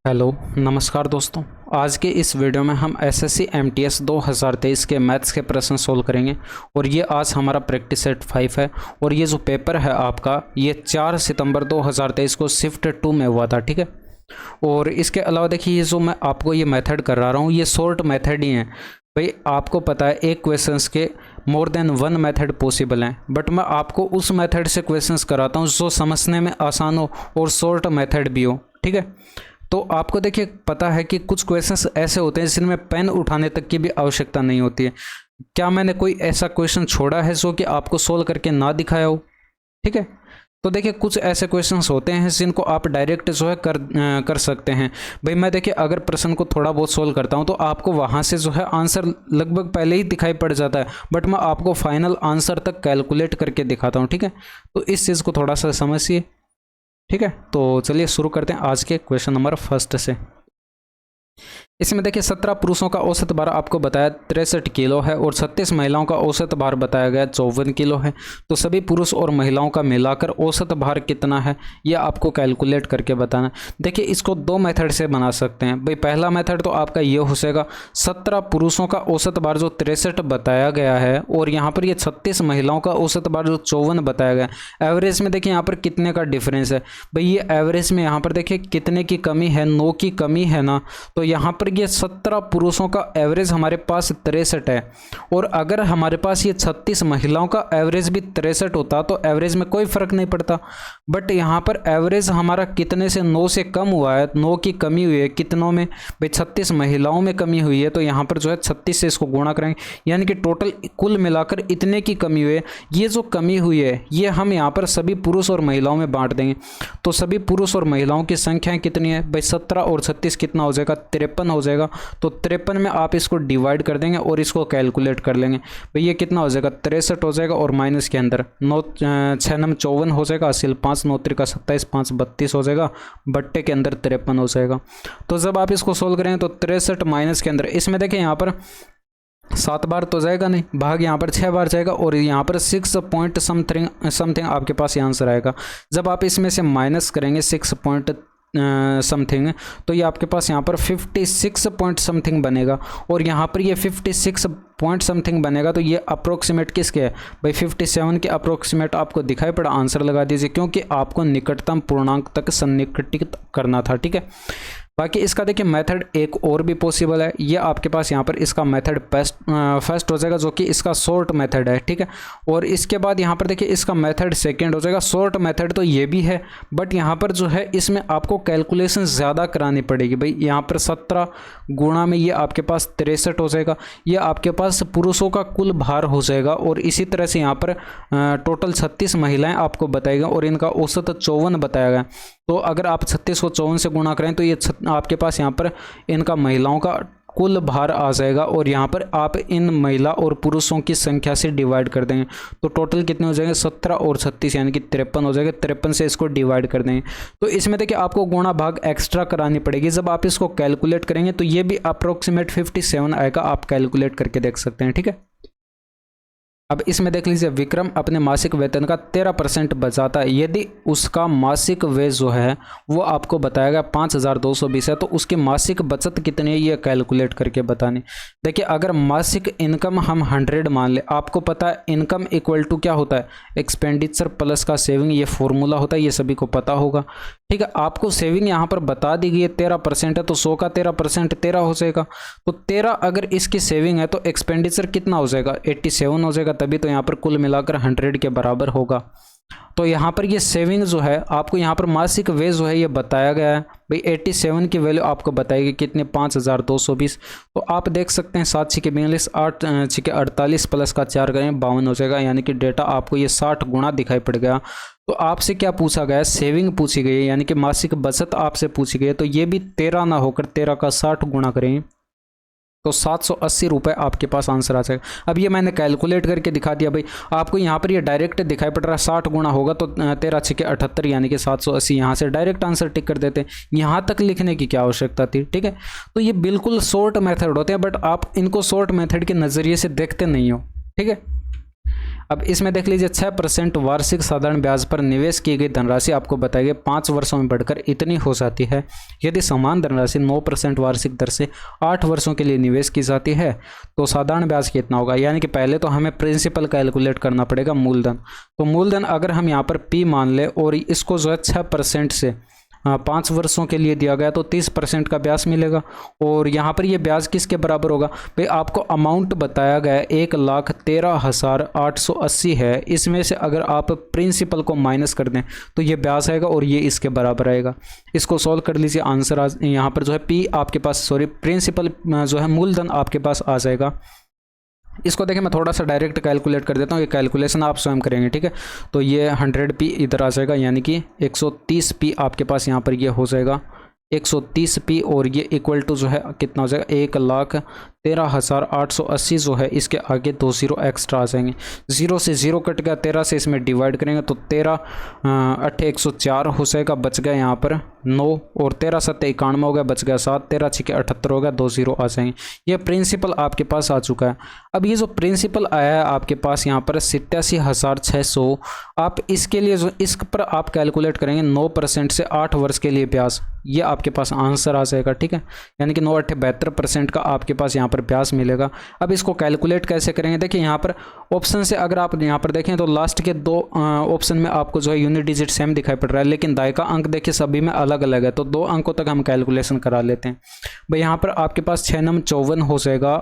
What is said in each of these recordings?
Hello नमस्कार दोस्तों। आज के इस वीडियो में हम एसएससी एमटीएस 2023 के मैथ्स के प्रश्न सोल्व करेंगे और ये आज हमारा प्रैक्टिस सेट 5 है। और ये जो पेपर है आपका ये 4 सितंबर 2023 को शिफ्ट 2 में हुआ था, ठीक है। और इसके अलावा देखिए ये जो मैं आपको ये मेथड करा रहा हूँ ये शॉर्ट मेथड ही है। भाई आपको पता है एक क्वेश्चंस के more than one method possible हैं, बट मैं आपको उस मेथड से क्वेश्चंस कराता हूँ जो समझने में आसान हो और शॉर्ट मेथड भी हो, ठीक है। तो आपको देखिए पता है कि कुछ क्वेश्चंस ऐसे होते हैं जिनमें पेन उठाने तक की भी आवश्यकता नहीं होती है। क्या मैंने कोई ऐसा क्वेश्चन छोड़ा है जो कि आपको सोल्व करके ना दिखाया हो, ठीक है। तो देखिए कुछ ऐसे क्वेश्चंस होते हैं जिनको आप डायरेक्ट जो है कर सकते हैं। भाई मैं देखिए अगर प्रश्न को थोड़ा बहुत सोल्व करता हूं तो आपको वहां से जो है आंसर लगभग पहले ही दिखाई पड़ जाता है, बट मैं आपको फाइनल आंसर तक कैलकुलेट करके दिखाता हूं, ठीक है। तो इस चीज़ को थोड़ा सा समझिए, ठीक है। तो चलिए शुरू करते हैं आज के क्वेश्चन नंबर फर्स्ट से। इसमें देखिए 17 पुरुषों का औसत भार आपको बताया 63 किलो है और 36 महिलाओं का औसत भार बताया गया 54 किलो है। तो सभी पुरुष और महिलाओं का मिलाकर औसत भार कितना है ये आपको कैलकुलेट करके बताना। देखिए इसको दो मेथड से बना सकते हैं। भाई पहला मेथड तो आपका ये हो जाएगा 17 पुरुषों का औसत भार जो 63 बताया गया है और यहाँ पर ये 36 महिलाओं का औसत भार जो 54 बताया गया है। एवरेज में देखिए यहाँ पर कितने का डिफरेंस है। भाई ये एवरेज में यहाँ पर देखिए कितने की कमी है, 9 की कमी है ना। तो यहाँ पर ये 17 पुरुषों का एवरेज हमारे पास 63 है और अगर हमारे पास ये 36 महिलाओं का एवरेज भी 63 होता तो एवरेज में कोई फर्क नहीं पड़ता। बट यहाँ पर एवरेज हमारा कितने से 9 से कम हुआ है, 9 की कमी हुई है कितनों में, भाई 36 महिलाओं में कमी हुई है। तो यहाँ पर जो है 36 से इसको गुणा करेंगे यानी कि टोटल कुल मिलाकर इतने की कमी हुई है। ये जो कमी हुई है ये हम यहाँ पर सभी पुरुष और महिलाओं में बांट देंगे। तो सभी पुरुष और महिलाओं की संख्याएं कितनी है भाई, 17 और 36 कितना हो जाएगा, 53 हो जाएगा। तो 53 में आप इसको डिवाइड कर देंगे और इसको कैलकुलेट कर लेंगे। भाई ये कितना हो जाएगा, 63 हो जाएगा और माइनस के अंदर 9 6 नम 54 हो जाएगा, असिल 5 9 त्रिका 27 5 32 हो जाएगा, बट्टे के अंदर 53 हो जाएगा। तो जब आप इसको सोल्व करेंगे तो 63 माइनस के अंदर इसमें देखें यहाँ पर 7 बार तो जाएगा नहीं, भाग यहाँ पर 6 बार जाएगा और यहाँ पर 6 पॉइंट समथिंग आपके पास ये आंसर आएगा। जब आप इसमें से माइनस करेंगे 6 पॉइंट समथिंग तो ये आपके पास यहाँ पर 56 पॉइंट समथिंग बनेगा और यहाँ पर ये 56 पॉइंट समथिंग बनेगा। तो ये अप्रोक्सीमेट किसके है भाई, 57 के अप्रोक्सीमेट आपको दिखाई पड़ा, आंसर लगा दीजिए क्योंकि आपको निकटतम पूर्णांक तक सन्निकटित करना था, ठीक है। बाकी इसका देखिए मेथड एक और भी पॉसिबल है, ये आपके पास यहाँ पर इसका मेथड फर्स्ट हो जाएगा जो कि इसका शॉर्ट मेथड है, ठीक है। और इसके बाद यहाँ पर देखिए इसका मेथड सेकंड हो जाएगा। शॉर्ट मेथड तो ये भी है बट यहाँ पर जो है इसमें आपको कैलकुलेशन ज़्यादा करानी पड़ेगी। भाई यहाँ पर 17 गुणा में ये आपके पास 63 हो जाएगा, ये आपके पास पुरुषों का कुल भार हो जाएगा और इसी तरह से यहाँ पर टोटल 36 महिलाएँ आपको बताएगा और इनका औसत 54 बताया गया। तो अगर आप 36 को 54 से गुणा करें तो ये आपके पास यहाँ पर इनका महिलाओं का कुल भार आ जाएगा और यहाँ पर आप इन महिला और पुरुषों की संख्या से डिवाइड कर देंगे। तो टोटल कितने हो जाएंगे, 17 और 36 यानी कि 53 हो जाएगा। 53 से इसको डिवाइड कर देंगे तो इसमें देखिए आपको गुणा भाग एक्स्ट्रा करानी पड़ेगी। जब आप इसको कैलकुलेट करेंगे तो ये भी अप्रोक्सीमेट 57 आएगा, आप कैलकुलेट करके देख सकते हैं, ठीक है। अब इसमें देख लीजिए विक्रम अपने मासिक वेतन का 13% बचाता है। यदि उसका मासिक व्यय जो है वो आपको बताएगा 5220 है तो उसकी मासिक बचत कितनी है ये कैलकुलेट करके बतानी। देखिए अगर मासिक इनकम हम 100 मान ले, आपको पता है इनकम इक्वल टू क्या होता है, एक्सपेंडिचर प्लस का सेविंग, ये फॉर्मूला होता है, ये सभी को पता होगा, ठीक है। आपको सेविंग यहाँ पर बता दी गई है 13% है तो 100 का 13% 13 हो जाएगा। तो 13 अगर इसकी सेविंग है तो एक्सपेंडिचर कितना हो जाएगा, 87 हो जाएगा, तभी तो यहाँ पर कुल मिलाकर 100 के बराबर होगा। तो यहाँ पर ये सेविंग जो है आपको यहाँ पर मासिक व्यय जो है ये बताया गया है। भाई 87 की वैल्यू आपको बताएगी कितने, 5220। तो आप देख सकते हैं 7 छिके 42 8 छिके 48 प्लस का 4 करें 52 हो जाएगा यानी कि डेटा आपको ये 60 गुणा दिखाई पड़ गया। तो आपसे क्या पूछा गया है, सेविंग पूछी गई है यानी कि मासिक बचत आपसे पूछी गई है। तो ये भी 13 ना होकर 13 का 60 गुणा करें तो 780 रुपये आपके पास आंसर आ जाएगा। अब ये मैंने कैलकुलेट करके दिखा दिया। भाई आपको यहाँ पर ये डायरेक्ट दिखाई पड़ रहा है 60 गुणा होगा तो 13 छिके 78 यानी कि 780, यहाँ से डायरेक्ट आंसर टिक कर देते हैं, यहाँ तक लिखने की क्या आवश्यकता थी, ठीक है। तो ये बिल्कुल शॉर्ट मेथड होते हैं बट आप इनको शॉर्ट मेथड के नज़रिए से देखते नहीं हो, ठीक है। अब इसमें देख लीजिए 6% वार्षिक साधारण ब्याज पर निवेश की गई धनराशि आपको बताई गई 5 वर्षों में बढ़कर इतनी हो जाती है। यदि समान धनराशि 9% वार्षिक दर से 8 वर्षों के लिए निवेश की जाती है तो साधारण ब्याज कितना होगा। यानी कि पहले तो हमें प्रिंसिपल कैलकुलेट करना पड़ेगा, मूलधन। तो मूलधन अगर हम यहाँ पर P मान ले और इसको जो है 6% से 5 वर्षों के लिए दिया गया तो 30% का ब्याज मिलेगा। और यहाँ पर ये ब्याज किसके बराबर होगा भाई, आपको अमाउंट बताया गया 1,13,880 है। इसमें से अगर आप प्रिंसिपल को माइनस कर दें तो ये ब्याज आएगा और ये इसके बराबर आएगा। इसको सॉल्व कर लीजिए, आंसर यहाँ पर जो है P आपके पास प्रिंसिपल जो है मूलधन आपके पास आ जाएगा। इसको देखिए मैं थोड़ा सा डायरेक्ट कैलकुलेट कर देता हूँ, ये कैलकुलेशन आप स्वयं करेंगे, ठीक है। तो ये 100p इधर आ जाएगा, यानी कि 130p आपके पास यहाँ पर ये हो जाएगा 130p और ये इक्वल टू जो है कितना हो जाएगा 1,13,880 जो है, इसके आगे 2 जीरो एक्स्ट्रा आ जाएंगे। 0 से 0 कट गया, 13 से इसमें डिवाइड करेंगे तो 13 8 104 हो जाएगा, बच गया यहाँ पर 9 और 13 7 91 हो गया, बच गया 7, 13 6 78 हो गया, 2 जीरो आ जाएंगे। ये प्रिंसिपल आपके पास आ चुका है। अब ये जो प्रिंसिपल आया है आपके पास यहाँ पर 87,600, आप इसके लिए जो इस पर आप कैलकुलेट करेंगे 9% से 8 वर्ष के लिए ब्याज, ये आपके पास आंसर आ जाएगा, ठीक है। यानी कि 9 8 72% का आपके पास यहाँ पर ब्याज मिलेगा। अब इसको कैलकुलेट कैसे करेंगे, देखिए यहाँ पर ऑप्शन से अगर आप यहाँ पर देखें तो लास्ट के 2 ऑप्शन में आपको जो है यूनिट डिजिट सेम दिखाई पड़ रहा है, लेकिन दाएं का अंक देखिए सभी में अलग अलग है। तो 2 अंकों तक हम कैलकुलेशन करा लेते हैं भाई। यहाँ पर आपके पास 6 नम 54 हो जाएगा,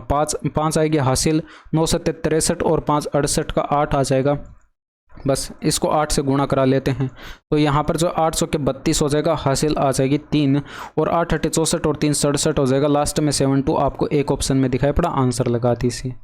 5 आएगी हासिल, 9 7 63 और 5 68 का 8 आ जाएगा। बस इसको 8 से गुणा करा लेते हैं तो यहाँ पर जो 800 के 32 हो जाएगा, हासिल आ जाएगी 3 और 8 8 64 और 3 67 हो जाएगा। लास्ट में 72 आपको एक ऑप्शन में दिखाई पड़ा, आंसर लगा दीजिए।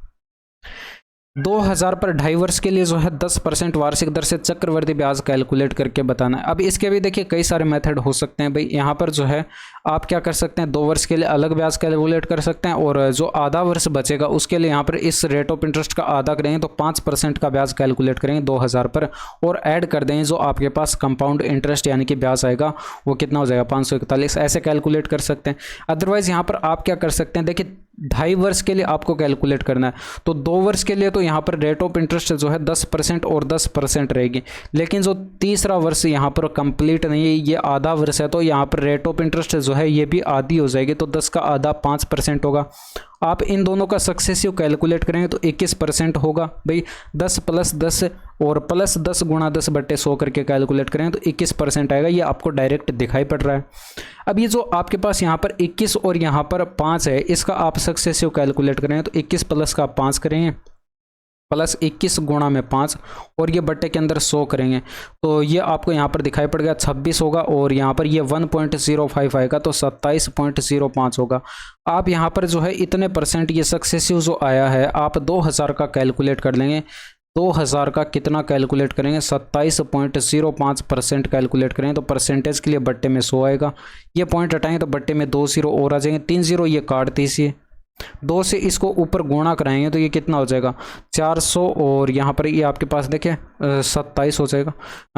2000 पर 2.5 वर्ष के लिए जो है 10% वार्षिक दर से चक्रवृद्धि ब्याज कैलकुलेट करके बताना है। अब इसके भी देखिए कई सारे मेथड हो सकते हैं भाई। यहाँ पर जो है आप क्या कर सकते हैं, 2 वर्ष के लिए अलग ब्याज कैलकुलेट कर सकते हैं और जो आधा वर्ष बचेगा उसके लिए यहाँ पर इस रेट ऑफ इंटरेस्ट का आधा करेंगे तो 5% का ब्याज कैलकुलेट करेंगे 2000 पर और ऐड कर देंगे जो आपके पास कंपाउंड इंटरेस्ट यानी कि ब्याज आएगा वो कितना हो जाएगा 541, ऐसे कैलकुलेट कर सकते हैं। अदरवाइज यहाँ पर आप क्या कर सकते हैं, देखिए 2.5 वर्ष के लिए आपको कैलकुलेट करना है तो 2 वर्ष के लिए तो यहाँ पर रेट ऑफ इंटरेस्ट जो है 10% और 10% रहेगी, लेकिन जो तीसरा वर्ष यहाँ पर कंप्लीट नहीं है, ये आधा वर्ष है, तो यहाँ पर रेट ऑफ इंटरेस्ट जो है ये भी आधी हो जाएगी, तो 10 का आधा 5% होगा। आप इन दोनों का सक्सेसिव कैलकुलेट करेंगे तो 21% होगा भाई। 10 + 10 और प्लस 10 × 10/100 करके कैलकुलेट करें तो 21% आएगा। ये आपको डायरेक्ट दिखाई पड़ रहा है। अब ये जो आपके पास यहाँ पर 21 और यहाँ पर 5 है, इसका आप सक्सेसिव कैलकुलेट करें तो 21 प्लस का 5 करेंगे प्लस 21 गुणा में 5 और ये बट्टे के अंदर 100 करेंगे तो ये आपको यहाँ पर दिखाई पड़ गया 26 होगा और यहाँ पर ये 1.05 आएगा तो 27.05 होगा। आप यहाँ पर जो है इतने % ये सक्सेसिव जो आया है आप 2000 का कैलकुलेट कर लेंगे। 2000 का कितना कैलकुलेट करेंगे, 27.05% कैलकुलेट करेंगे तो परसेंटेज के लिए बट्टे में 100 आएगा। ये पॉइंट हटाएंगे तो बट्टे में 2 जीरो और आ जाएंगे, 3 जीरो ये काट दीजिए। 2 से इसको ऊपर गुणा कराएंगे तो ये कितना हो जाएगा 400 और यहाँ पर ये आपके पास देखिए 27 हो जाएगा,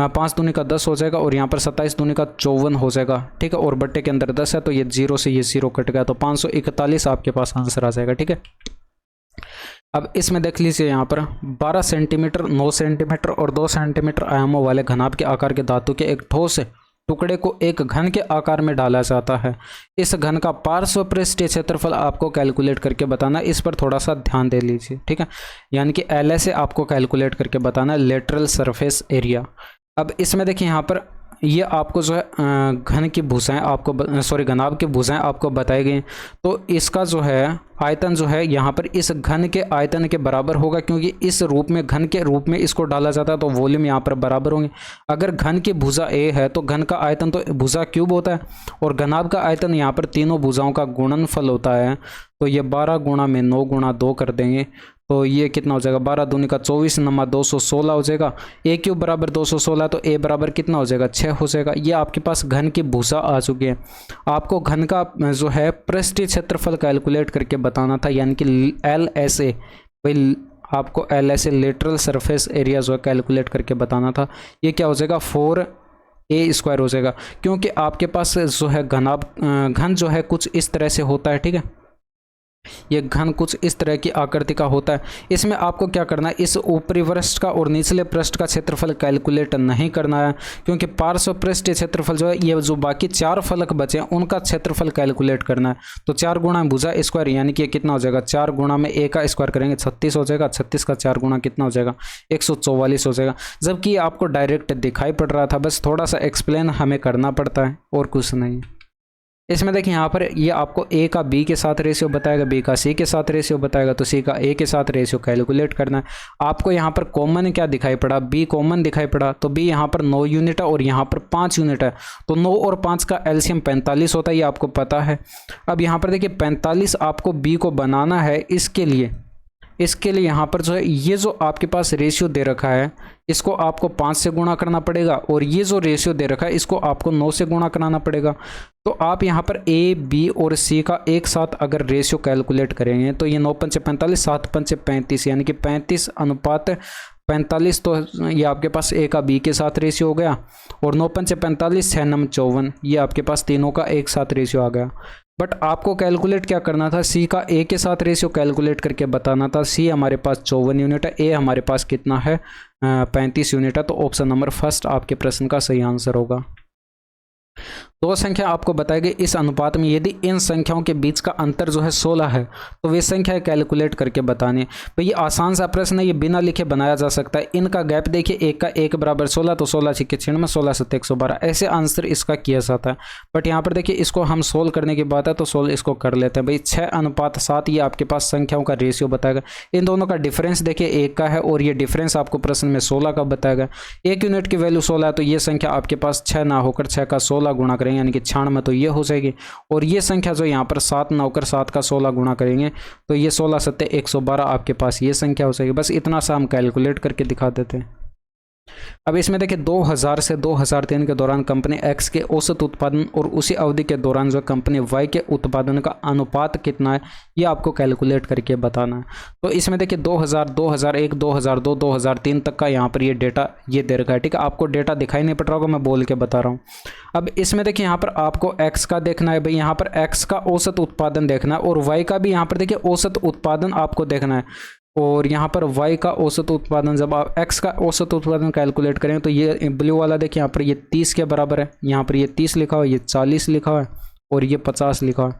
5 दूनी का 10 हो जाएगा और यहाँ पर 27 दूनी का 54 हो जाएगा, ठीक है। और बट्टे के अंदर 10 है तो ये 0 से ये 0 कट गया तो 541 आपके पास आंसर आ जाएगा, ठीक है। अब इसमें देख लीजिए यहाँ पर 12 सेंटीमीटर 9 सेंटीमीटर और 2 सेंटीमीटर आयामों वाले घनाभ के आकार के धातु के एक ठोस टुकड़े को एक घन के आकार में डाला जाता है। इस घन का पार्श्व पृष्ठीय क्षेत्रफल आपको कैलकुलेट करके बताना है। इस पर थोड़ा सा ध्यान दे लीजिए, ठीक है। यानी कि LS आपको कैलकुलेट करके बताना है, लेटरल सरफेस एरिया। अब इसमें देखिए यहाँ पर ये आपको जो है घन की भुजाएं आपको घनाभ की भुजाएं आपको बताई गई, तो इसका जो है आयतन जो है यहाँ पर इस घन के आयतन के बराबर होगा, क्योंकि इस रूप में घन के रूप में इसको डाला जाता है तो वॉल्यूम यहाँ पर बराबर होंगे। अगर घन की भुजा A है तो घन का आयतन तो भुजा क्यूब होता है और घनाभ का आयतन यहाँ पर तीनों भुजाओं का गुणनफल होता है। तो ये 12 गुणा में 9 गुणा 2 कर देंगे तो ये कितना हो जाएगा 12 दूनी का 24 नमा 216 हो जाएगा। A क्यूब बराबर 216 तो A बराबर कितना हो जाएगा 6 हो जाएगा। ये आपके पास घन की भुजा आ चुकी है। आपको घन का जो है पृष्ठीय क्षेत्रफल कैलकुलेट करके बताना था, यानी कि LSA भाई आपको LSA लेटरल सरफेस एरिया जो है कैलकुलेट करके बताना था। ये क्या हो जाएगा 4A² हो जाएगा, क्योंकि आपके पास जो है घन जो है कुछ इस तरह से होता है, ठीक है। ये घन कुछ इस तरह की आकृति का होता है। इसमें आपको क्या करना है, इस ऊपरी पृष्ठ का और निचले पृष्ठ का क्षेत्रफल कैलकुलेट नहीं करना है, क्योंकि पार्श्व पृष्ठीय क्षेत्रफल जो है, ये जो बाकी 4 फलक बचे हैं उनका क्षेत्रफल कैलकुलेट करना है। तो 4 गुणा भुजा स्क्वायर यानी कि कितना हो जाएगा, 4 गुणा में a का स्क्वायर करेंगे 36 हो जाएगा, 36 का 4 गुणा कितना हो जाएगा, 144 हो जाएगा। जबकि आपको डायरेक्ट दिखाई पड़ रहा था, बस थोड़ा सा एक्सप्लेन हमें करना पड़ता है और कुछ नहीं। इसमें देखिए यहाँ पर ये आपको a का b के साथ रेशियो बताएगा, b का c के साथ रेशियो बताएगा, तो c का a के साथ रेशियो कैलकुलेट करना है। आपको यहाँ पर कॉमन क्या दिखाई पड़ा, b कॉमन दिखाई पड़ा, तो b यहाँ पर 9 यूनिट है और यहाँ पर 5 यूनिट है, तो 9 और 5 का एलसीएम 45 होता है, ये आपको पता है। अब यहाँ पर देखिए 45 आपको b को बनाना है, इसके लिए यहाँ पर जो है, ये जो आपके पास रेशियो दे रखा है इसको आपको 5 से गुणा करना पड़ेगा, और ये जो रेशियो दे रखा है इसको आपको 9 से गुणा कराना पड़ेगा। तो आप यहाँ पर a, b और c का एक साथ अगर रेशियो कैलकुलेट करेंगे तो ये 9 पंचे 45, 7 पंचे 35 यानी कि 35:45। तो ये आपके पास a का b के साथ रेशियो हो गया, और 9 पंचे 45, 6 9 54, ये आपके पास तीनों का एक साथ रेशियो आ गया। बट आपको कैलकुलेट क्या करना था, c का a के साथ रेशियो कैलकुलेट करके बताना था। c हमारे पास 54 यूनिट है, a हमारे पास कितना है 35 यूनिट है, तो ऑप्शन नंबर फर्स्ट आपके प्रश्न का सही आंसर होगा। दो संख्या आपको बताई गई, इस अनुपात में यदि इन संख्याओं के बीच का अंतर जो है 16 है तो वे संख्याएं कैलकुलेट करके बतानी है। तो ये आसान सा प्रश्न है, ये बिना लिखे बनाया जा सकता है। इनका गैप देखिए, 1 का 1 बराबर 16, तो 16 छिक्के 96, 16 7 112, ऐसे आंसर इसका किया जाता है। बट यहाँ पर देखिए इसको हम सोल्व करने की बात है तो सोल्व इसको कर लेते हैं। भाई 6:7 ये आपके पास संख्याओं का रेशियो बताएगा। इन दोनों का डिफरेंस देखिए 1 का है, और ये डिफरेंस आपको प्रश्न में 16 का बताएगा। 1 यूनिट की वैल्यू 16 है, तो ये संख्या आपके पास 6 ना होकर 6 का 16 गुणा करेंगे यानी कि 96, तो ये हो जाएगी। और ये संख्या जो यहाँ पर 7 ना होकर 7 का 16 गुणा करेंगे तो ये 16 7 112 आपके पास ये संख्या हो जाएगी। बस इतना सा हम कैलकुलेट करके दिखा देते हैं। अब इसमें देखिए 2000 से 2003 के दौरान कंपनी एक्स के औसत उत्पादन और उसी अवधि के दौरान जो कंपनी वाई के उत्पादन का अनुपात कितना है ये आपको कैलकुलेट करके बताना है। तो इसमें देखिए 2000, 2001, 2002, 2003 तक का यहाँ पर ये डेटा ये दे रखा है, ठीक है। आपको डेटा दिखाई नहीं पड़ रहा होगा, मैं बोल के बता रहा हूँ। अब इसमें देखिए यहाँ पर आपको एक्स का देखना है, भाई यहाँ पर एक्स का औसत उत्पादन देखना है, और वाई का भी यहाँ पर देखिए औसत उत्पादन आपको देखना है। और यहाँ पर y का औसत उत्पादन, जब आप x का औसत उत्पादन कैलकुलेट करें तो ये ब्लू वाला देखिए यहाँ पर ये 30 के बराबर है, यहाँ पर ये 30 लिखा हुआ है, ये 40 लिखा हुआ है और ये 50 लिखा हुआ है।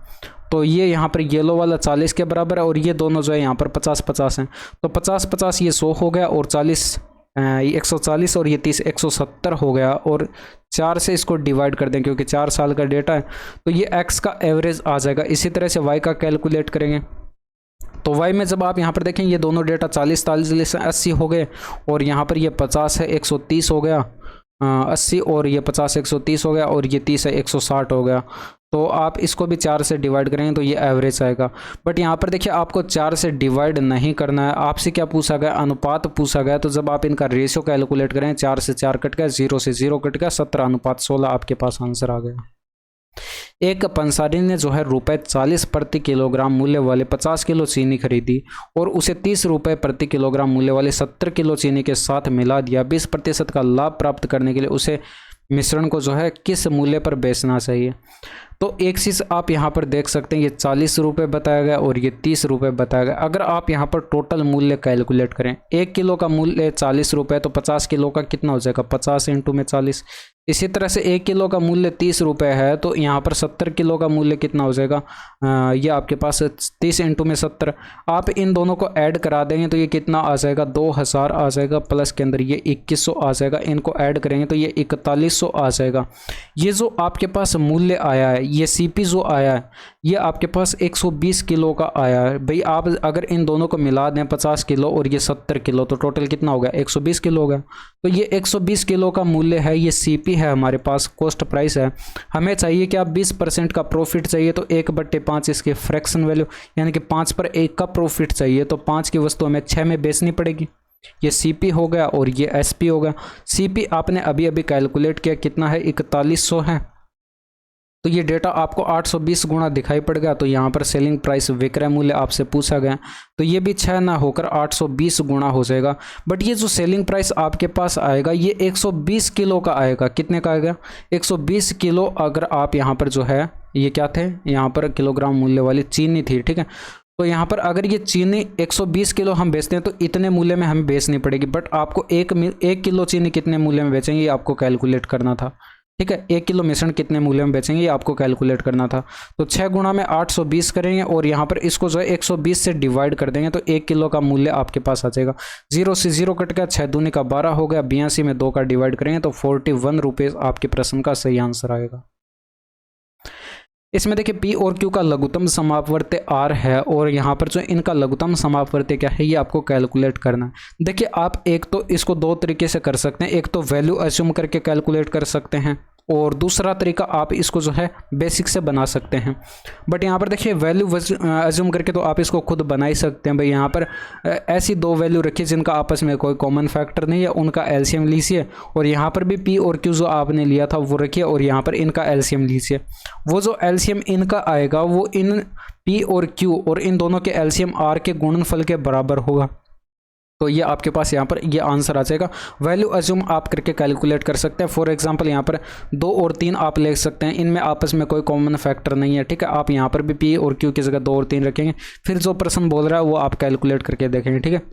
तो ये यहाँ पर येलो वाला 40 के बराबर है, और ये दोनों जो है यहाँ पर 50-50 हैं। तो 50-50 ये 100 हो गया, और 40 140 और ये 30 170 हो गया। और 4 से इसको डिवाइड कर दें क्योंकि 4 साल का डेटा है, तो ये x का एवरेज आ जाएगा। इसी तरह से y का कैलकुलेट करेंगे तो y में जब आप यहाँ पर देखें ये दोनों डेटा 40 43 80 हो गए, और यहाँ पर ये 50 है 130 हो गया, 80 और ये 50 130 हो गया, और ये 30 है 160 हो गया। तो आप इसको भी 4 से डिवाइड करेंगे तो ये एवरेज आएगा। बट यहाँ पर देखिए आपको 4 से डिवाइड नहीं करना है, आपसे क्या पूछा गया, अनुपात पूछा गया। तो जब आप इनका रेशियो कैलकुलेट करें 4 से 4 कट गया, 0 से 0 कट गया, 17:16 आपके पास आंसर आ गया। एक पंसारी ने जो है ₹40 प्रति किलोग्राम मूल्य वाले 50 किलो चीनी खरीदी और उसे 30 रुपये प्रति किलोग्राम मूल्य वाले 70 किलो चीनी के साथ मिला दिया। 20% का लाभ प्राप्त करने के लिए उसे मिश्रण को जो है किस मूल्य पर बेचना चाहिए। तो एक चीज़ आप यहाँ पर देख सकते हैं, ये 40 रुपये बताया गया और ये 30 रुपये बताया गया। अगर आप यहाँ पर टोटल मूल्य कैलकुलेट करें, 1 किलो का मूल्य 40 रुपये, तो 50 किलो का कितना हो जाएगा, 50 इंटू में 40। इसी तरह से 1 किलो का मूल्य 30 रुपये है, तो यहाँ पर 70 किलो का मूल्य कितना हो जाएगा, ये आपके पास 30 इंटू में 70। आप इन दोनों को ऐड करा देंगे तो ये कितना आ जाएगा, 2000 आ जाएगा, प्लस के अंदर ये 2100 आ जाएगा। इनको ऐड करेंगे तो ये 4100 आ जाएगा। ये जो आपके पास मूल्य आया है, ये सीपी जो आया है, ये आपके पास 120 किलो का आया है। भाई आप अगर इन दोनों को मिला दें 50 किलो और ये 70 किलो, तो टोटल कितना हो गया, 120 किलो हो गया। तो ये 120 किलो का मूल्य है, ये सीपी है, हमारे पास कॉस्ट प्राइस है। हमें चाहिए कि आप 20% का प्रॉफिट चाहिए, तो 1/5 इसकी फ्रैक्शन वैल्यू यानी कि 5 पर 1 का प्रॉफिट चाहिए, तो 5 की वस्तु हमें 6 में बेचनी पड़ेगी। ये सीपी हो गया और ये एसपी हो गया। सीपी आपने अभी अभी कैलकुलेट किया कितना है, 4100 है। तो ये डेटा आपको 820 गुणा दिखाई पड़ गया। तो यहाँ पर सेलिंग प्राइस विक्रय मूल्य आपसे पूछा गया, तो ये भी 6 ना होकर 820 गुणा हो जाएगा। बट ये जो सेलिंग प्राइस आपके पास आएगा ये 120 किलो का आएगा। कितने का आएगा, 120 किलो। अगर आप यहाँ पर जो है ये क्या थे, यहाँ पर किलोग्राम मूल्य वाली चीनी थी, ठीक है। तो यहाँ पर अगर ये चीनी 120 किलो हम बेचते हैं तो इतने मूल्य में हमें बेचनी पड़ेगी, बट आपको एक किलो चीनी कितने मूल्य में बेचेंगे ये आपको कैलकुलेट करना था। ठीक है, 1 किलो मिश्रण कितने मूल्य में बेचेंगे ये आपको कैलकुलेट करना था। तो 6 गुणा में 820 करेंगे और यहाँ पर इसको जो है 120 से डिवाइड कर देंगे तो 1 किलो का मूल्य आपके पास आ जाएगा। 0 से 0 कट गया, 6 दूनी का 12 हो गया, 82 में 2 का डिवाइड करेंगे तो 41 रुपये आपके प्रश्न का सही आंसर आएगा। इसमें देखिए पी और क्यू का लघुत्तम समापवर्त्य आर है और यहाँ पर जो इनका लघुत्तम समापवर्त्य क्या है ये आपको कैलकुलेट करना है। देखिए आप एक तो इसको दो तरीके से कर सकते हैं, एक तो वैल्यू अज्यूम करके कैलकुलेट कर सकते हैं और दूसरा तरीका आप इसको जो है बेसिक से बना सकते हैं। बट यहाँ पर देखिए वैल्यू अज्यूम करके तो आप इसको खुद बना ही सकते हैं। भाई यहाँ पर ऐसी दो वैल्यू रखिए जिनका आपस में कोई कॉमन फैक्टर नहीं है, उनका एलसीएम लीजिए और यहाँ पर भी पी और क्यू जो आपने लिया था वो रखिए और यहाँ पर इनका एलसीएम लीजिए। वो जो एलसीएम इनका आएगा वो इन पी और क्यू और इन दोनों के एलसीएम आर के गुणनफल के बराबर होगा। तो ये आपके पास यहाँ पर ये आंसर आ जाएगा। वैल्यू अज्यूम आप करके कैलकुलेट कर सकते हैं। फॉर एग्जांपल यहाँ पर 2 और 3 आप ले सकते हैं, इनमें आपस में कोई कॉमन फैक्टर नहीं है। ठीक है, आप यहाँ पर भी पी और क्यू की जगह 2 और 3 रखेंगे, फिर जो प्रश्न बोल रहा है वो आप कैलकुलेट करके देखेंगे। ठीक है,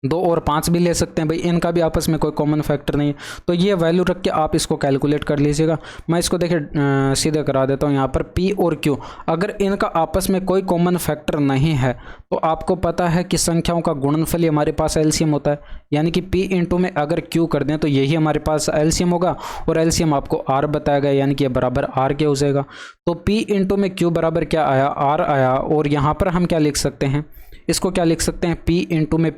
2 और 5 भी ले सकते हैं, भाई इनका भी आपस में कोई कॉमन फैक्टर नहीं है। तो ये वैल्यू रख के आप इसको कैलकुलेट कर लीजिएगा। मैं इसको देखिए सीधे करा देता हूँ। यहाँ पर P और Q अगर इनका आपस में कोई कॉमन फैक्टर नहीं है तो आपको पता है कि संख्याओं का गुणनफल ही हमारे पास एलसीएम होता है, यानी कि P इंटू में अगर Q कर दें तो यही हमारे पास एलसीएम होगा और एलसीएम आपको R बताया गया, यानी कि बराबर R के हो जाएगा। तो P इंटू में Q बराबर क्या आया, R आया। और यहाँ पर हम क्या लिख सकते हैं, इसको क्या लिख सकते हैं, P इंटू में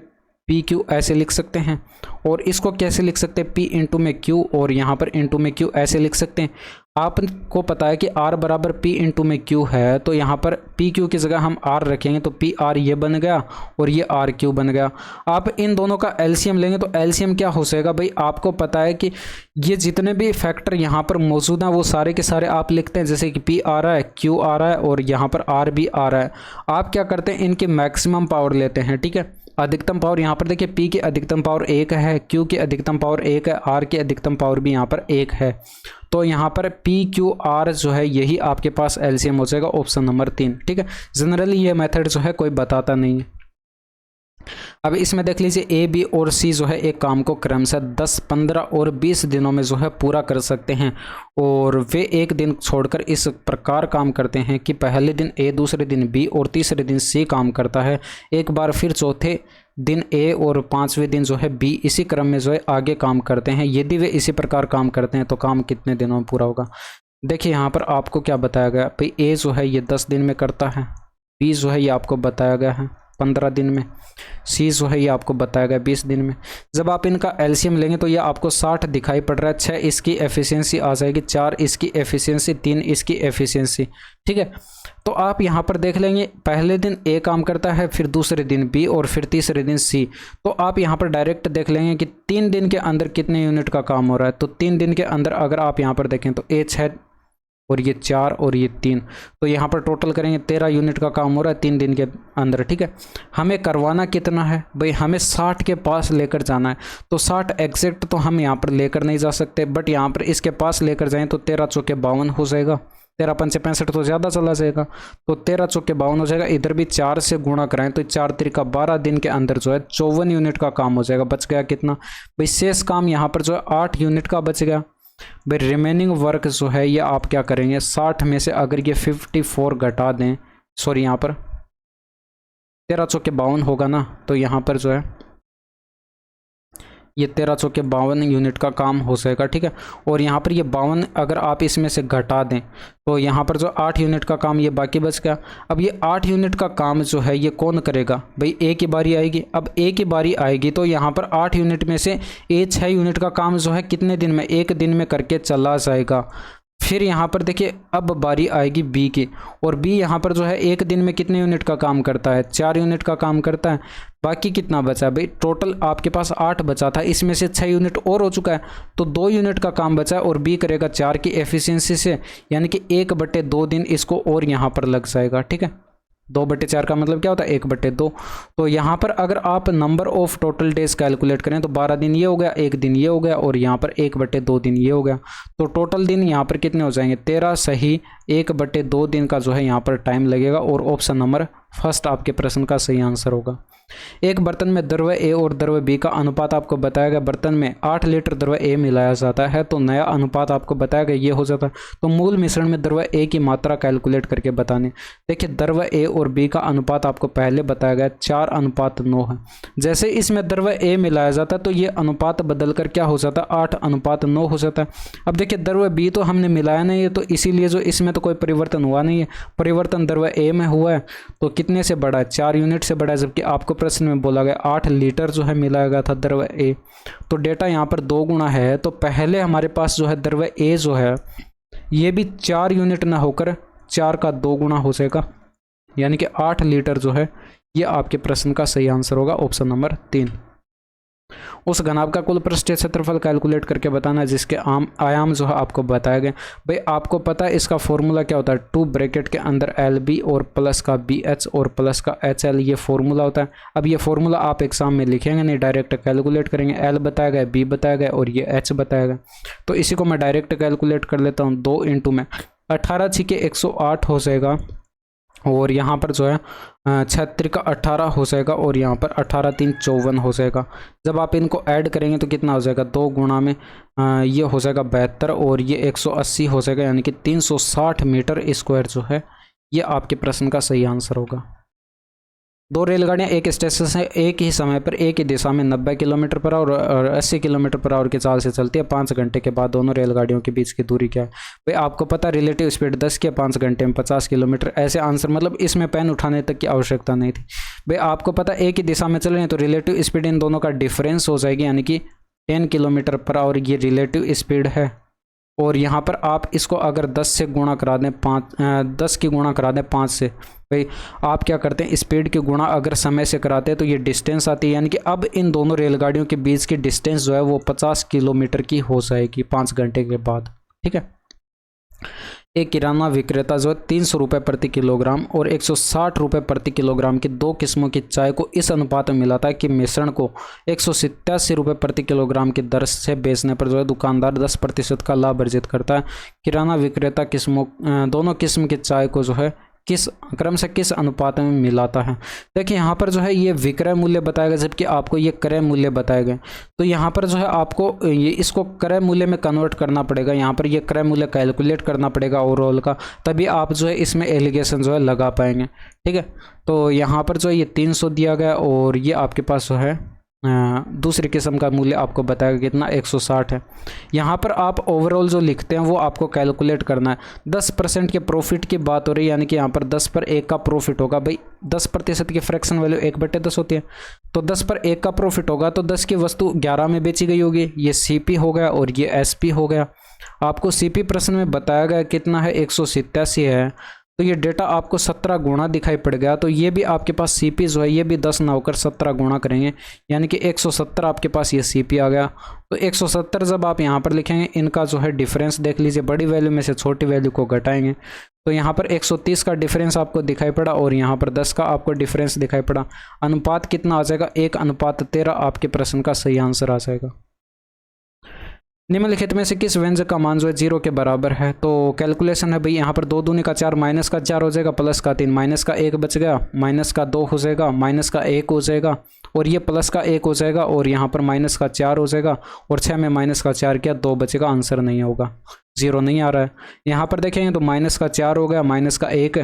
पी क्यू ऐसे लिख सकते हैं। और इसको कैसे लिख सकते हैं, पी इंटू में क्यू और यहाँ पर इंटू में क्यू ऐसे लिख सकते हैं। आपको पता है कि आर बराबर पी इंटू में क्यू है, तो यहाँ पर पी क्यू की जगह हम आर रखेंगे तो पी आर ये बन गया और ये आर क्यू बन गया। आप इन दोनों का एलसीएम लेंगे तो एलसीएम क्या हो जाएगा, भाई आपको पता है कि ये जितने भी फैक्टर यहाँ पर मौजूद हैं वो सारे के सारे आप लिखते हैं, जैसे कि पी आ रहा है, क्यू आ रहा है और यहाँ पर आर भी आ रहा है। आप क्या करते हैं, इनकी मैक्सिमम पावर लेते हैं। ठीक है, अधिकतम पावर यहाँ पर देखिए P की अधिकतम पावर 1 है, Q की अधिकतम पावर 1 है, R की अधिकतम पावर भी यहाँ पर 1 है। तो यहाँ पर PQR जो है यही आपके पास एलसीएम हो जाएगा, ऑप्शन नंबर 3। ठीक है, जनरली ये मेथड जो है कोई बताता नहीं है। अब इसमें देख लीजिए A, B और C जो है एक काम को क्रमशः 10, 15 और 20 दिनों में जो है पूरा कर सकते हैं और वे एक दिन छोड़कर इस प्रकार काम करते हैं कि पहले दिन A, दूसरे दिन B और तीसरे दिन C काम करता है। एक बार फिर चौथे दिन A और 5वें दिन जो है B इसी क्रम में जो है आगे काम करते हैं। यदि वे इसी प्रकार काम करते हैं तो काम कितने दिनों में पूरा होगा। देखिए यहाँ पर आपको क्या बताया गया, भाई A जो है ये 10 दिन में करता है, B जो है ये आपको बताया गया है 15 दिन में, C जो है ये आपको बताया गया 20 दिन में। जब आप इनका एलसीएम लेंगे तो ये आपको 60 दिखाई पड़ रहा है। 6 इसकी एफिशिएंसी आ जाएगी, 4 इसकी एफिशिएंसी, 3 इसकी एफिशिएंसी। ठीक है, तो आप यहाँ पर देख लेंगे पहले दिन A काम करता है, फिर दूसरे दिन B और फिर तीसरे दिन C। तो आप यहाँ पर डायरेक्ट देख लेंगे कि 3 दिन के अंदर कितने यूनिट का काम हो रहा है। तो 3 दिन के अंदर अगर आप यहाँ पर देखें तो A 6 और ये 4 और ये 3, तो यहाँ पर टोटल करेंगे 13 यूनिट का काम हो रहा है 3 दिन के अंदर। ठीक है, हमें करवाना कितना है, भाई हमें 60 के पास लेकर जाना है। तो 60 एग्जैक्ट तो हम यहाँ पर लेकर नहीं जा सकते, बट यहाँ पर इसके पास लेकर जाएं तो 13 चौके 52 हो जाएगा, 13 पंचे 65 तो ज़्यादा चला जाएगा, तो 13 चौके 52 हो जाएगा। इधर भी 4 से गुणा कराएं तो 4 त्रिका 12 दिन के अंदर जो है 54 यूनिट का काम हो जाएगा। बच गया कितना, भाई शेष काम यहाँ पर जो है 8 यूनिट का बच गया। भाई रिमेनिंग वर्क जो है ये आप क्या करेंगे, 60 में से अगर ये 54 घटा दें, सॉरी यहाँ पर 13 चौके 52 होगा ना, तो यहाँ पर जो है ये 13 चौके 52 यूनिट का काम हो जाएगा। ठीक है, और यहाँ पर ये 52 अगर आप इसमें से घटा दें तो यहाँ पर जो 8 यूनिट का काम ये बाकी बच गया। अब ये 8 यूनिट का काम जो है ये कौन करेगा, भाई A की बारी आएगी। अब A की बारी आएगी तो यहाँ पर 8 यूनिट में से A 6 यूनिट का काम जो है कितने दिन में, 1 दिन में करके चला जाएगा। फिर यहाँ पर देखिए अब बारी आएगी B की, और B यहाँ पर जो है 1 दिन में कितने यूनिट का काम करता है, 4 यूनिट का काम करता है। बाकी कितना बचा है, भाई टोटल आपके पास 8 बचा था, इसमें से 6 यूनिट और हो चुका है, तो 2 यूनिट का काम बचा है और B करेगा 4 की एफिशिएंसी से, यानी कि 1/2 दिन इसको और यहाँ पर लग जाएगा। ठीक है, 2/4 का मतलब क्या होता है, 1/2। तो यहाँ पर अगर आप number of total days calculate करें तो 12 दिन ये हो गया, 1 दिन ये हो गया और यहाँ पर 1/2 दिन ये हो गया। तो टोटल दिन यहाँ पर कितने हो जाएंगे, 13 सही 1/2 दिन का जो है यहाँ पर टाइम लगेगा, और ऑप्शन नंबर फर्स्ट आपके प्रश्न का सही आंसर होगा। एक बर्तन में द्रव्य ए और द्रव्य बी का अनुपात आपको बताया गया, बर्तन में 8 लीटर द्रव्य ए मिलाया जाता है तो नया अनुपात आपको बताया गया ये हो जाता है। तो मूल मिश्रण में द्रव्य ए की मात्रा कैलकुलेट करके बताने। देखिए द्रव्य ए और बी का अनुपात आपको पहले बताया गया 4:9 है। जैसे इसमें द्रव्य ए मिलाया जाता है तो ये अनुपात बदल कर क्या हो जाता है 8:9 हो जाता है। अब देखिए द्रव्य बी तो हमने मिलाया नहीं है तो इसीलिए जो इसमें तो कोई परिवर्तन हुआ नहीं है, परिवर्तन द्रव्य ए में हुआ है तो कितने से बड़ा है 4 यूनिट से बड़ा है, जबकि आपको प्रश्न में बोला गया 8 लीटर जो है मिलाया गया था द्रव्य ए। तो डेटा यहाँ पर 2 गुना है तो पहले हमारे पास जो है द्रव्य ए जो है ये भी 4 यूनिट ना होकर 4 का 2 गुना हो जाएगा, यानी कि 8 लीटर जो है ये आपके प्रश्न का सही आंसर होगा ऑप्शन नंबर 3। उस घनाभ का कुल पृष्ठीय क्षेत्रफल कैलकुलेट करके बताना है जिसके आयाम जो है आपको बताया गया। भाई आपको पता है इसका फॉर्मूला क्या होता है, 2 ब्रैकेट के अंदर LB और प्लस का BH और प्लस का HL ये फॉर्मूला होता है। अब ये फॉर्मूला आप एग्जाम में लिखेंगे नहीं, डायरेक्ट कैलकुलेट करेंगे। L बताया गया, B बताया गया और ये H बताया गया। तो इसी को मैं डायरेक्ट कैलकुलेट कर लेता हूँ। 2 इंटू में 18 छिके 108 हो जाएगा और यहाँ पर जो है 76 का 18 हो जाएगा और यहाँ पर 18 3 54 हो जाएगा। जब आप इनको ऐड करेंगे तो कितना हो जाएगा 2 गुणा में ये हो जाएगा 72 और ये 180 हो जाएगा, यानी कि 360 मीटर स्क्वायर जो है ये आपके प्रश्न का सही आंसर होगा। 2 रेलगाड़ियाँ एक स्टेशन से एक ही समय पर एक ही दिशा में 90 किलोमीटर पर आवर और 80 किलोमीटर पर आवर की चाल से चलती है। 5 घंटे के बाद दोनों रेलगाड़ियों के बीच की दूरी क्या है। भाई आपको पता रिलेटिव स्पीड 10 की 5 घंटे में 50 किलोमीटर। ऐसे आंसर मतलब इसमें पेन उठाने तक की आवश्यकता नहीं थी। भाई आपको पता एक ही दिशा में चल रहे हैं तो रिलेटिव स्पीड इन दोनों का डिफरेंस हो जाएगी, यानी कि 10 किलोमीटर पर आवर ये रिलेटिव स्पीड है। और यहाँ पर आप इसको अगर 10 से गुणा करा दें 10 की गुणा करा दें 5 से, भाई आप क्या करते हैं स्पीड की गुणा अगर समय से कराते हैं तो ये डिस्टेंस आती है, यानी कि अब इन दोनों रेलगाड़ियों के बीच की डिस्टेंस जो है वो 50 किलोमीटर की हो जाएगी 5 घंटे के बाद। ठीक है। एक किराना विक्रेता जो है 300 रुपये प्रति किलोग्राम और 160 रुपये प्रति किलोग्राम की 2 किस्मों की चाय को इस अनुपात में मिलाता है कि मिश्रण को 187 रुपये प्रति किलोग्राम की दर से बेचने पर जो है दुकानदार 10% का लाभ अर्जित करता है। किराना विक्रेता दोनों किस्म की चाय को जो है किस क्रम से किस अनुपात में मिलाता है। देखिए यहाँ पर जो है ये विक्रय मूल्य बताया गया जबकि आपको ये क्रय मूल्य बताए गए, तो यहाँ पर जो है आपको ये इसको क्रय मूल्य में कन्वर्ट करना पड़ेगा। यहाँ पर ये क्रय मूल्य कैलकुलेट करना पड़ेगा ओवरऑल का, तभी आप जो है इसमें एलिगेशन जो है लगा पाएंगे। ठीक है। तो यहाँ पर जो है ये 300 दिया गया और ये आपके पास जो है दूसरी किस्म का मूल्य आपको बताएगा कितना 160 है। यहाँ पर आप ओवरऑल जो लिखते हैं वो आपको कैलकुलेट करना है। 10% के प्रॉफिट की बात हो रही है, यानी कि यहाँ पर 10 पर 1 का प्रॉफिट होगा। भाई 10% की फ्रैक्शन वैल्यू 1/10 होती है, तो 10 पर 1 का प्रॉफिट होगा तो 10 की वस्तु 11 में बेची गई होगी। ये CP हो गया और ये SP हो गया। आपको CP प्रश्न में बताया गया कितना है 187 है, तो ये डेटा आपको 17 गुणा दिखाई पड़ गया। तो ये भी आपके पास CP जो है ये भी 10 ना होकर 17 गुणा करेंगे, यानी कि 170 आपके पास ये CP आ गया। तो 170 जब आप यहाँ पर लिखेंगे इनका जो है डिफरेंस देख लीजिए, बड़ी वैल्यू में से छोटी वैल्यू को घटाएंगे तो यहाँ पर 130 का डिफरेंस आपको दिखाई पड़ा और यहाँ पर 10 का आपको डिफरेंस दिखाई पड़ा। अनुपात कितना आ जाएगा 1:13 आपके प्रश्न का सही आंसर आ जाएगा। निम्नलिखित में से किस व्यंजक का मान जो है 0 के बराबर है। तो कैलकुलेशन है भाई यहाँ पर 2 दूनी का 4 माइनस का 4 हो जाएगा प्लस का 3 माइनस का 1 बच गया, माइनस का 2 हो जाएगा, माइनस का 1 हो जाएगा और ये प्लस का 1 हो जाएगा और यहाँ पर माइनस का 4 हो जाएगा और 6 में माइनस का 4 किया 2 बचेगा, आंसर नहीं होगा, 0 नहीं आ रहा है। यहाँ पर देखेंगे तो माइनस का 4 हो गया, माइनस का 1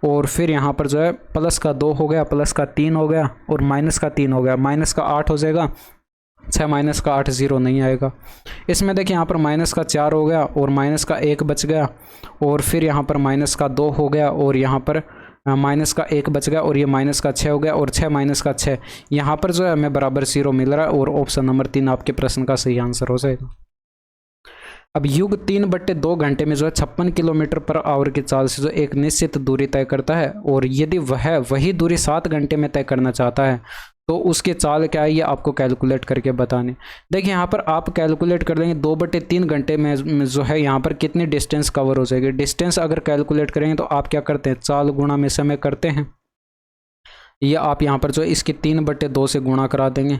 और फिर यहाँ पर जो है प्लस का 2 हो गया, प्लस का 3 हो गया और माइनस का 3 हो गया, माइनस का 8 हो जाएगा, 6 माइनस का 8 0 नहीं आएगा। इसमें देखिए यहाँ पर माइनस का 4 हो गया और माइनस का 1 बच गया और फिर यहाँ पर माइनस का 2 हो गया और यहाँ पर माइनस का 1 बच गया और ये माइनस का 6 हो गया और 6 माइनस का 6 यहाँ पर जो है हमें बराबर 0 मिल रहा है और ऑप्शन नंबर 3 आपके प्रश्न का सही आंसर हो जाएगा। अब युग 3/2 घंटे में जो है 56 किलोमीटर पर आवर की चाल से जो एक निश्चित दूरी तय करता है और यदि वह वही दूरी 7 घंटे में तय करना चाहता है तो उसके चाल क्या है ये आपको कैलकुलेट करके बताने। देखिए यहाँ पर आप कैलकुलेट कर लेंगे 2/3 घंटे में जो है यहाँ पर कितनी डिस्टेंस कवर हो जाएगी। डिस्टेंस अगर कैलकुलेट करेंगे तो आप क्या करते हैं चाल गुणा में समय करते हैं, या आप यहाँ पर जो है इसकी 3/2 से गुणा करा देंगे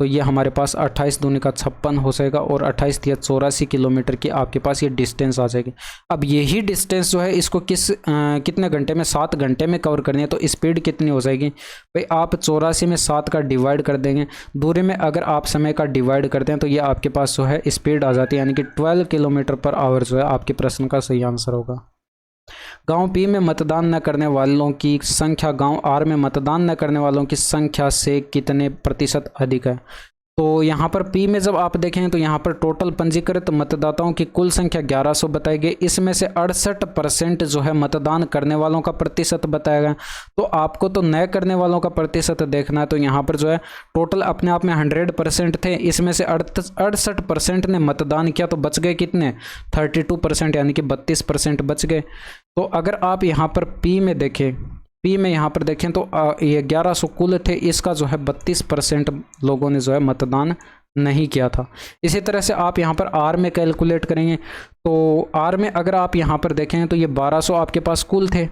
तो ये हमारे पास 28 दूनी का 56 हो जाएगा और 28 या 84 किलोमीटर की आपके पास ये डिस्टेंस आ जाएगी। अब यही डिस्टेंस जो है इसको कितने घंटे में, 7 घंटे में कवर करनी है। तो स्पीड कितनी हो जाएगी भाई, आप 84 में 7 का डिवाइड कर देंगे, दूरी में अगर आप समय का डिवाइड करते हैं तो ये आपके पास जो है स्पीड आ जाती है, यानी कि 12 किलोमीटर पर आवर जो है आपके प्रश्न का सही आंसर होगा। गांव पी में मतदान न करने वालों की संख्या गांव आर में मतदान न करने वालों की संख्या से कितने प्रतिशत अधिक है। तो यहाँ पर पी में जब आप देखें तो यहाँ पर टोटल पंजीकृत मतदाताओं की कुल संख्या 1100 बताई गई, इसमें से 68% जो है मतदान करने वालों का प्रतिशत बताया गया। तो आपको तो नए करने वालों का प्रतिशत देखना है, तो यहाँ पर जो है टोटल अपने आप में 100% थे, इसमें से 68% ने मतदान किया, तो बच गए कितने, 32%, यानी कि 32% बच गए। तो अगर आप यहाँ पर पी में देखें, पी में यहाँ पर देखें तो ये 1100 कुल थे, इसका जो है 32% लोगों ने जो है मतदान नहीं किया था। इसी तरह से आप यहाँ पर आर में कैलकुलेट करेंगे, तो आर में अगर आप यहाँ पर देखें तो ये 1200 आपके पास कुल थे,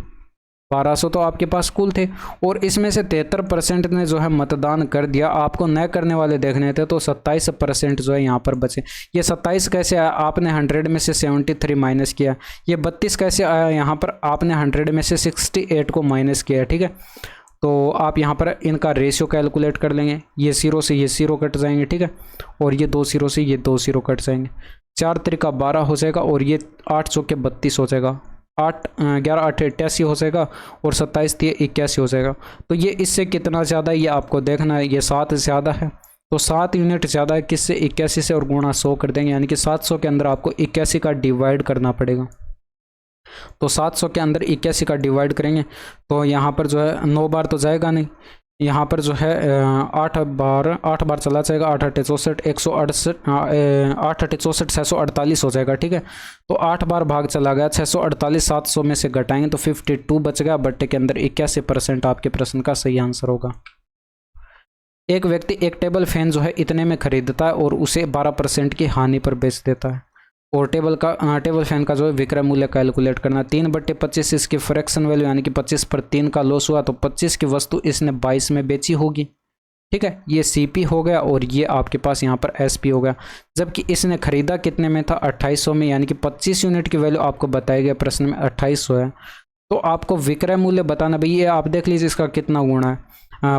1200 तो आपके पास कुल थे, और इसमें से 73% ने जो है मतदान कर दिया। आपको न करने वाले देखने थे तो 27% जो है यहाँ पर बचे। ये 27 कैसे आया, आपने 100 में से 73 माइनस किया। ये 32 कैसे आया, यहाँ पर आपने 100 में से 68 को माइनस किया, ठीक है। तो आप यहाँ पर इनका रेशियो कैलकुलेट कर लेंगे, ये 0 से ये 0 कट जाएंगे, ठीक है, और ये 2 0 से ये 2 0 कट जाएंगे, 4 त्रिका 12 हो जाएगा, और ये 8 चौके 32 हो जाएगा, 11 8 88 हो जाएगा, और 27 81 हो जाएगा। तो ये इससे कितना ज़्यादा है ये आपको देखना है, ये 7 ज़्यादा है, तो 7 यूनिट ज़्यादा है किससे, 81 से, और गुणा 100 कर देंगे, यानी कि 700 के अंदर आपको 81 का डिवाइड करना पड़ेगा। तो 700 के अंदर 81 का डिवाइड करेंगे तो यहाँ पर जो है 9 बार तो जाएगा नहीं, यहाँ पर जो है 8 बार चला जाएगा, 8 8 64 168 8 8 64 648 हो जाएगा, ठीक है। तो 8 बार भाग चला गया, 648 700 में से घटाएंगे तो 52 बच गया, बट्टे के अंदर 81% आपके प्रश्न का सही आंसर होगा। एक व्यक्ति एक टेबल फैन जो है इतने में खरीदता है और उसे 12% की हानि पर बेच देता है, और टेबल फैन का जो है विक्रय मूल्य कैलकुलेट करना। 3/25 इसकी फ्रैक्शन वैल्यू, यानी कि 25 पर 3 का लॉस हुआ, तो 25 की वस्तु इसने 22 में बेची होगी, ठीक है। ये सीपी हो गया, और ये आपके पास यहाँ पर एसपी हो गया। जबकि इसने खरीदा कितने में था, 2800 में, यानी कि 25 यूनिट की वैल्यू आपको बताया गया प्रश्न में 2800 है। तो आपको विक्रय मूल्य बताना, भाई ये आप देख लीजिए इसका कितना गुणा है,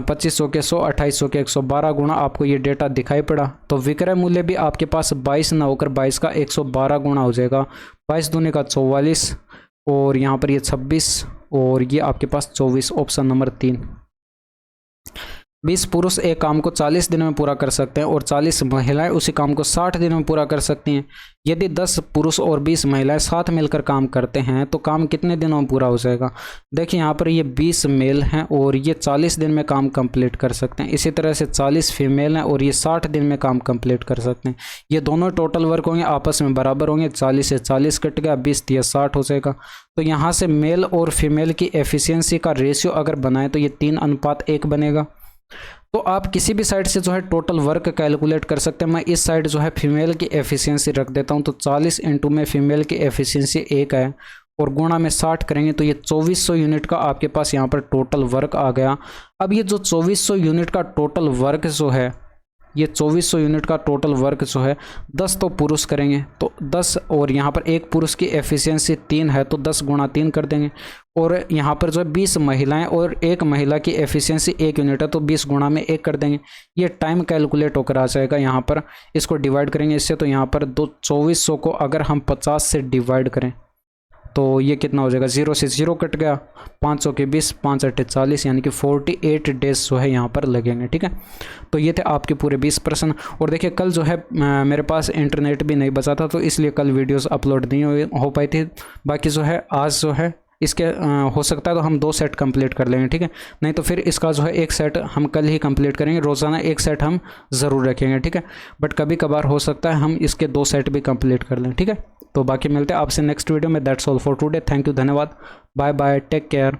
2500 के 100, 2800 के 112 गुणा, आपको ये डेटा दिखाई पड़ा। तो विक्रय मूल्य भी आपके पास 22 ना होकर 22 का 112 गुणा हो जाएगा, 22 दूनी का 44, और यहाँ पर ये 26, और ये आपके पास 24, ऑप्शन नंबर 3। 20 पुरुष एक काम को 40 दिनों में पूरा कर सकते हैं और 40 महिलाएं उसी काम को 60 दिनों में पूरा कर सकती हैं। यदि 10 पुरुष और 20 महिलाएं साथ मिलकर काम करते हैं तो काम कितने दिनों में पूरा हो जाएगा। देखिए यहाँ पर ये 20 मेल हैं और ये 40 दिन में काम कंप्लीट कर सकते हैं। इसी तरह से 40 फीमेल हैं और ये 60 दिन में काम कंप्लीट कर सकते हैं। ये दोनों टोटल वर्क होंगे, आपस में बराबर होंगे। 40 से 40 कट गया, 20 या 60 हो जाएगा। तो यहाँ से मेल और फीमेल की एफिशिएंसी का रेशियो अगर बनाए तो ये 3:1 बनेगा। तो आप किसी भी साइड से जो है टोटल वर्क कैलकुलेट कर सकते हैं। मैं इस साइड जो है फीमेल की एफिशिएंसी रख देता हूं, तो 40 इंटू में फीमेल की एफिशिएंसी 1 है और गुणा में 60 करेंगे तो ये 2400 यूनिट का आपके पास यहाँ पर टोटल वर्क आ गया। अब ये जो 2400 यूनिट का टोटल वर्क जो है, ये 2400 यूनिट का टोटल वर्क जो है 10 तो पुरुष करेंगे तो 10, और यहाँ पर एक पुरुष की एफिशिएंसी 3 है तो 10 गुणा 3 कर देंगे। और यहाँ पर जो है 20 महिलाएं और एक महिला की एफिशिएंसी 1 यूनिट है तो 20 गुणा में 1 कर देंगे। ये टाइम कैलकुलेट होकर आ जाएगा। यहाँ पर इसको डिवाइड करेंगे इससे, तो यहाँ पर 2400 को अगर हम 50 से डिवाइड करें तो ये कितना हो जाएगा, 0 से 0 कट गया, 500 के 20, 5 8 40, यानी कि 48 डेज जो है यहाँ पर लगेंगे। ठीक है, तो ये थे आपके पूरे 20 प्रश्न। और देखिए कल जो है मेरे पास इंटरनेट भी नहीं बचा था तो इसलिए कल वीडियोस अपलोड नहीं हो पाई थी। बाकी जो है आज जो है इसके हो सकता है तो हम 2 सेट कंप्लीट कर लेंगे। ठीक है, नहीं तो फिर इसका जो है 1 सेट हम कल ही कंप्लीट करेंगे। रोज़ाना 1 सेट हम ज़रूर रखेंगे। ठीक है, बट कभी कभार हो सकता है हम इसके 2 सेट भी कंप्लीट कर लें। ठीक है, तो बाकी मिलते हैं आपसे नेक्स्ट वीडियो में। That's all for today. Thank you, धन्यवाद, बाय बाय, टेक केयर।